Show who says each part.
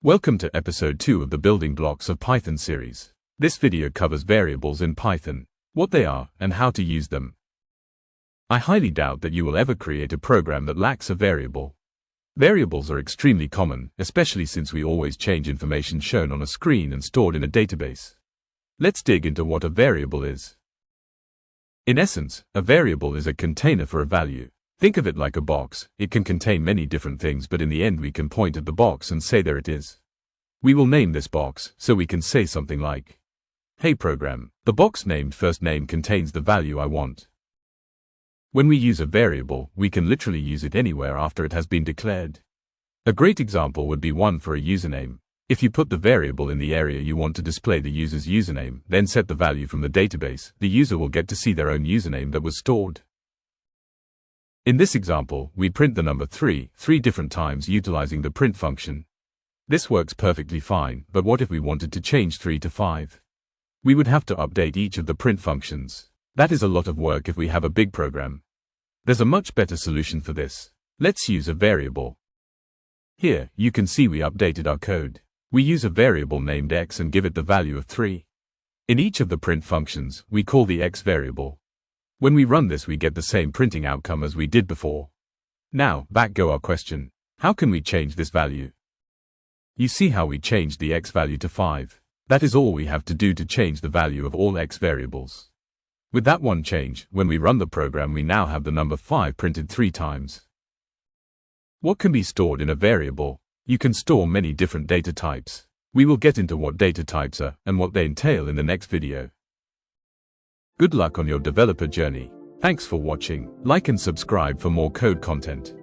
Speaker 1: Welcome to episode 2 of the Building Blocks of Python series. This video covers variables in Python, what they are, and how to use them. I highly doubt that you will ever create a program that lacks a variable. Variables are extremely common, especially since we always change information shown on a screen and stored in a database. Let's dig into what a variable is. In essence, a variable is a container for a value. Think of it like a box. It can contain many different things, but in the end we can point at the box and say there it is. We will name this box, so we can say something like, "Hey program, the box named first name contains the value I want." When we use a variable, we can literally use it anywhere after it has been declared. A great example would be one for a username. If you put the variable in the area you want to display the user's username, then set the value from the database, the user will get to see their own username that was stored. In this example, we print the number 3 different times utilizing the print function. This works perfectly fine, but what if we wanted to change 3 to 5? We would have to update each of the print functions. That is a lot of work if we have a big program. There's a much better solution for this. Let's use a variable. Here, you can see we updated our code. We use a variable named x and give it the value of 3. In each of the print functions, we call the x variable. When we run this, we get the same printing outcome as we did before. Now, back go our question. How can we change this value? You see how we changed the x value to 5. That is all we have to do to change the value of all x variables. With that one change, when we run the program, we now have the number 5 printed 3 times. What can be stored in a variable? You can store many different data types. We will get into what data types are and what they entail in the next video. Good luck on your developer journey. Thanks for watching. Like and subscribe for more code content.